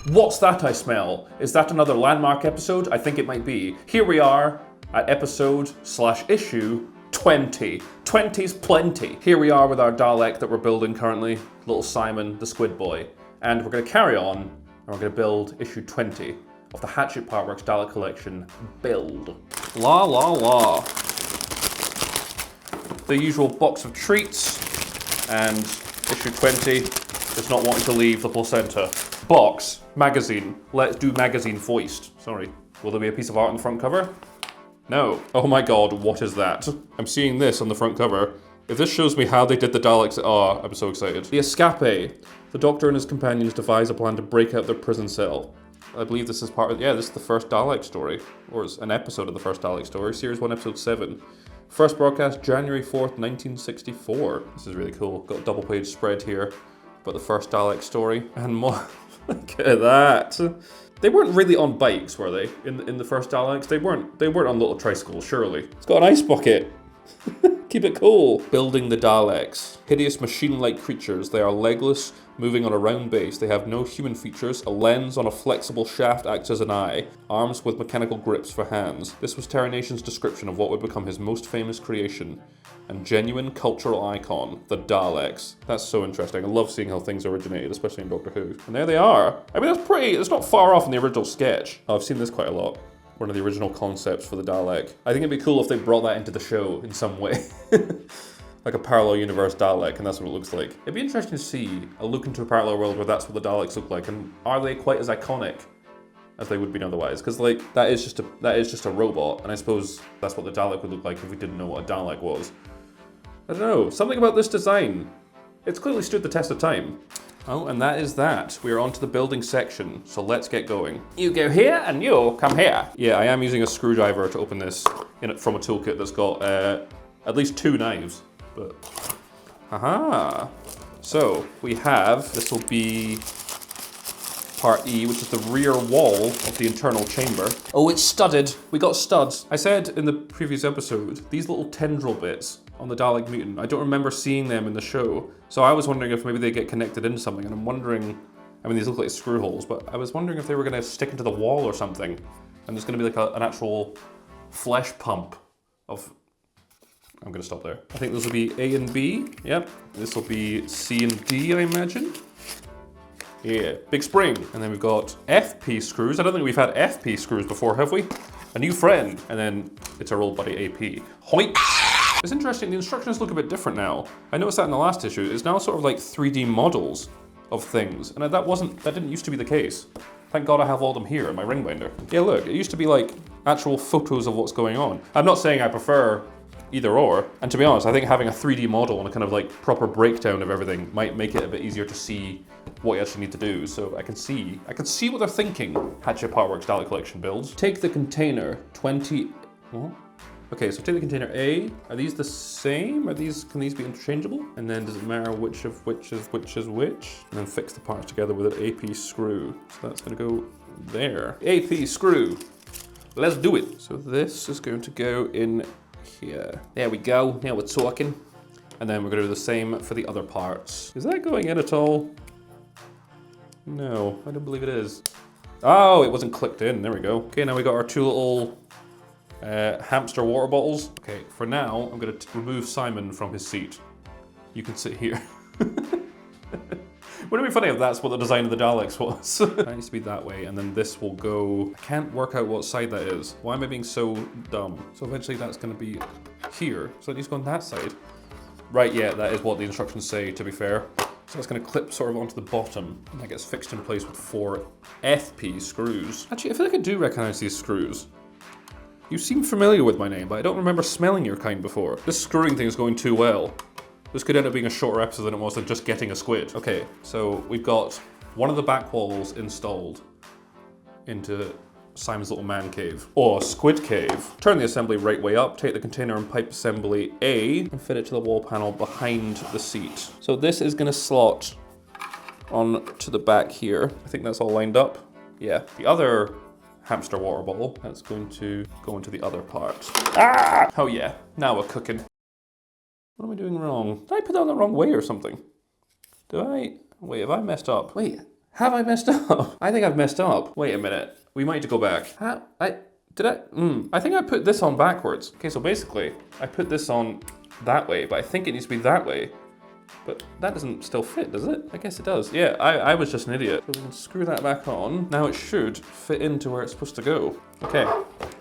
What's that I smell? Is that another landmark episode? I think it might be. Here we are at episode/issue 20. 20's plenty. Here we are with our Dalek that we're building currently, little Simon, the Squid Boy. And we're going to carry on, and we're going to build issue 20 of the Hachette Partworks DALEK Collection Build. La la la. The usual box of treats, and issue 20 is not wanting to leave the placenta. Box, magazine. Let's do magazine foist. Sorry. Will there be a piece of art on the front cover? No. Oh my god, what is that? I'm seeing this on the front cover. If this shows me how they did the Daleks, oh, I'm so excited. The Escape. The Doctor and his companions devise a plan to break out their prison cell. I believe this is part of, yeah, this is the first Dalek story. Or it's an episode of the first Dalek story. Series 1, episode 7. First broadcast, January 4th, 1964. This is really cool. Got a double page spread here about the first Dalek story. And more. Look at that. They weren't really on bikes, were they? In the first Daleks? They weren't on little tricycles, surely. It's got an ice bucket. Keep it cool. Building the Daleks. Hideous machine-like creatures. They are legless, moving on a round base. They have no human features. A lens on a flexible shaft acts as an eye. Arms with mechanical grips for hands. This was Terry Nation's description of what would become his most famous creation. And genuine cultural icon, the Daleks. That's so interesting. I love seeing how things originated, especially in Doctor Who. And there they are. I mean, it's not far off from the original sketch. Oh, I've seen this quite a lot. One of the original concepts for the Dalek. I think it'd be cool if they brought that into the show in some way. Like a parallel universe Dalek, and that's what it looks like. It'd be interesting to see a look into a parallel world where that's what the Daleks look like, and are they quite as iconic as they would be otherwise? Because like that is just a robot, and I suppose that's what the Dalek would look like if we didn't know what a Dalek was. I don't know, something about this design. It's clearly stood the test of time. Oh, and that is that. We are onto the building section, so let's get going. You go here, and you come here. Yeah, I am using a screwdriver to open this from a toolkit that's got at least 2 knives. But, aha. So, we have, this will be part E, which is the rear wall of the internal chamber. Oh, it's studded. We got studs. I said in the previous episode, these little tendril bits on the Dalek mutant, I don't remember seeing them in the show. So I was wondering if maybe they get connected into something, and I'm wondering, I mean, these look like screw holes, but I was wondering if they were gonna stick into the wall or something, and there's gonna be like an actual flesh pump of, I'm gonna stop there. I think those will be A and B, yep. This will be C and D, I imagine. Yeah, big spring. And then we've got FP screws. I don't think we've had FP screws before, have we? A new friend. And then it's our old buddy AP. Hoink! It's interesting, the instructions look a bit different now. I noticed that in the last issue. It's now sort of like 3D models of things. And that didn't used to be the case. Thank God I have all of them here in my ring binder. Yeah, look, it used to be like actual photos of what's going on. I'm not saying I prefer either or. And to be honest, I think having a 3D model and a kind of like proper breakdown of everything might make it a bit easier to see what you actually need to do. So I can see what they're thinking. Hachette Partworks DALEK Collection builds. Take the container 20, what? Okay, so take the container A. Are these the same? Can these be interchangeable? And then does it matter which of which is which? And then fix the parts together with an AP screw. So that's gonna go there. AP screw. Let's do it. So this is going to go in here. There we go, now we're talking. And then we're gonna do the same for the other parts. Is that going in at all? No, I don't believe it is. Oh, it wasn't clicked in, there we go. Okay, now we got our 2 little hamster water bottles. Okay, for now, I'm gonna remove Simon from his seat. You can sit here. Wouldn't it be funny if that's what the design of the Daleks was? That needs to be that way, and then this will go... I can't work out what side that is. Why am I being so dumb? So eventually that's gonna be here. So it needs to go on that side. Right, yeah, that is what the instructions say, to be fair. So that's gonna clip sort of onto the bottom, and that gets fixed in place with 4 FP screws. Actually, I feel like I do recognize these screws. You seem familiar with my name, but I don't remember smelling your kind before. This screwing thing is going too well. This could end up being a shorter episode than it was than just getting a squid. Okay, so we've got one of the back walls installed into Simon's little man cave, or squid cave. Turn the assembly right way up, take the container and pipe assembly A, and fit it to the wall panel behind the seat. So this is gonna slot on to the back here. I think that's all lined up. Yeah, the other hamster water bottle. That's going to go into the other part. Ah! Oh yeah, now we're cooking. What am I doing wrong? Did I put that the wrong way or something? Wait, have I messed up? Wait, have I messed up? I think I've messed up. Wait a minute. We might need to go back. I think I put this on backwards. Okay, so basically, I put this on that way, but I think it needs to be that way. But that doesn't still fit, does it? I guess it does. Yeah, I was just an idiot. So we can screw that back on. Now it should fit into where it's supposed to go. Okay,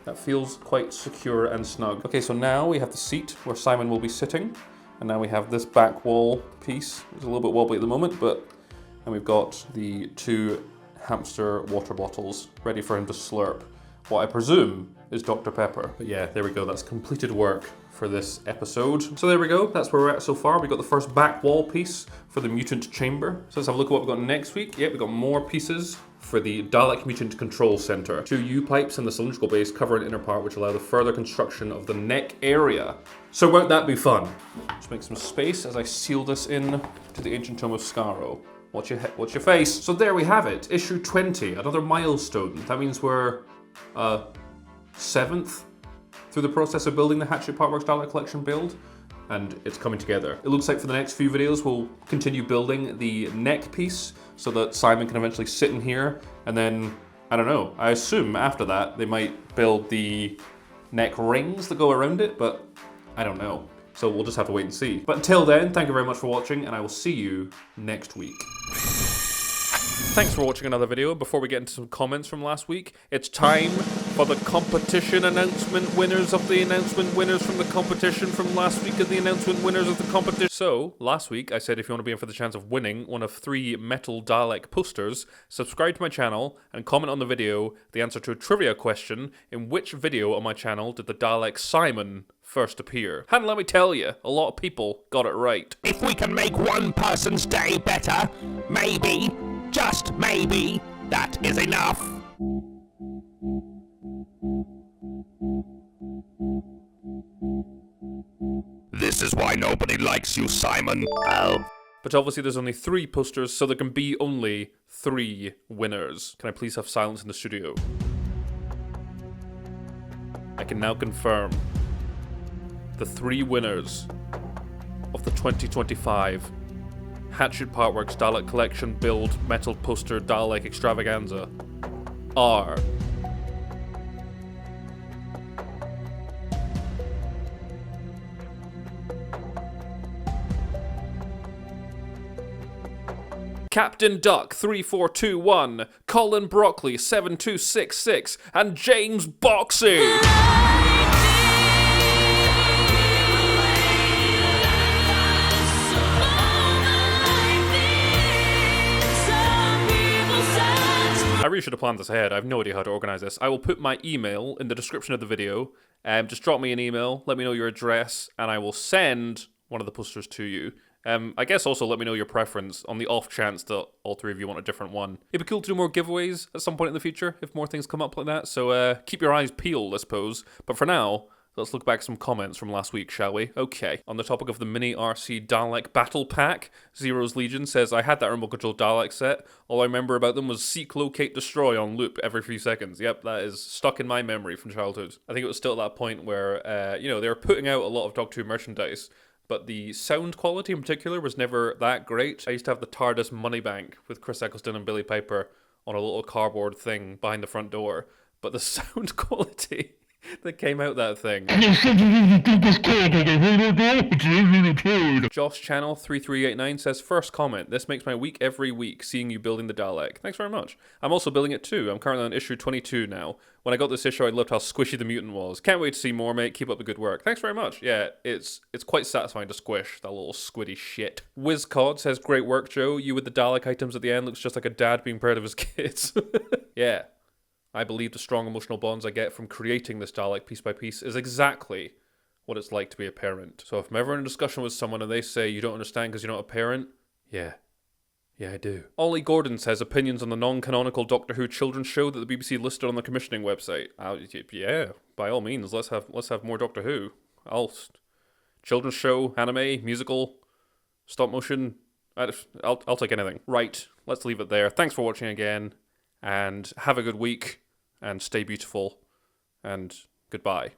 that feels quite secure and snug. Okay, so now we have the seat where Simon will be sitting. And now we have this back wall piece. It's a little bit wobbly at the moment, and we've got the 2 hamster water bottles ready for him to slurp. What I presume is Dr. Pepper. But yeah, there we go. That's completed work for this episode. So there we go. That's where we're at so far. We got the first back wall piece for the mutant chamber. So let's have a look at what we've got next week. Yep, we've got more pieces for the Dalek Mutant Control Center. 2 U-pipes in the cylindrical base cover an inner part which allow the further construction of the neck area. So won't that be fun? Just make some space as I seal this in to the ancient tomb of Skaro. Watch your face. So there we have it. Issue 20, another milestone. That means we're 7th through the process of building the Hachette Partworks Dalek Collection build, and it's coming together. It looks like for the next few videos we'll continue building the neck piece so that Simon can eventually sit in here, and then, I don't know, I assume after that they might build the neck rings that go around it, but I don't know. So we'll just have to wait and see. But until then, thank you very much for watching, and I will see you next week. Thanks for watching another video. Before we get into some comments from last week, it's time for the competition announcement winners of the announcement winners from the competition from last week and the announcement winners of the competition. So, last week I said if you want to be in for the chance of winning one of 3 metal Dalek posters, subscribe to my channel and comment on the video the answer to a trivia question: in which video on my channel did the Dalek Simon first appear? And let me tell you, a lot of people got it right. If we can make one person's day better, maybe, just maybe, that is enough. This is why nobody likes you, Simon. Oh. But obviously there's only 3 posters, so there can be only 3 winners. Can I please have silence in the studio? I can now confirm the 3 winners of the 2025 Hachette Partworks Dalek Collection Build Metal Poster Dalek Extravaganza are Captain Duck 3421, Colin Broccoli 7266, and James Boxey. I really should have planned this ahead. I have no idea how to organize this. I will put my email in the description of the video. Just drop me an email, let me know your address, and I will send one of the posters to you. I guess also let me know your preference on the off chance that all 3 of you want a different one. It'd be cool to do more giveaways at some point in the future if more things come up like that. So keep your eyes peeled, I suppose. But for now, let's look back at some comments from last week, shall we? Okay. On the topic of the Mini RC Dalek Battle Pack, Zero's Legion says, I had that remote control Dalek set. All I remember about them was seek, locate, destroy on loop every few seconds. Yep, that is stuck in my memory from childhood. I think it was still at that point where, they were putting out a lot of Doctor Who merchandise, but the sound quality in particular was never that great. I used to have the TARDIS Money Bank with Chris Eccleston and Billy Piper on a little cardboard thing behind the front door, but the sound quality that came out that thing. Josh Channel 3389 says, first comment, this makes my week every week, seeing you building the Dalek. Thanks very much. I'm also building it too. I'm currently on issue 22 now. When I got this issue, I loved how squishy the mutant was. Can't wait to see more, mate. Keep up the good work. Thanks very much. Yeah, it's quite satisfying to squish that little squiddy shit. WizCod says, great work, Joe. You with the Dalek items at the end looks just like a dad being proud of his kids. Yeah. I believe the strong emotional bonds I get from creating this Dalek piece by piece is exactly what it's like to be a parent. So if I'm ever in a discussion with someone and they say, you don't understand because you're not a parent, yeah, I do. Ollie Gordon says, opinions on the non-canonical Doctor Who children's show that the BBC listed on the commissioning website. Yeah, by all means, let's have more Doctor Who. Children's show, anime, musical, stop motion, I'll take anything. Right, let's leave it there. Thanks for watching again, and have a good week. and stay beautiful, and goodbye.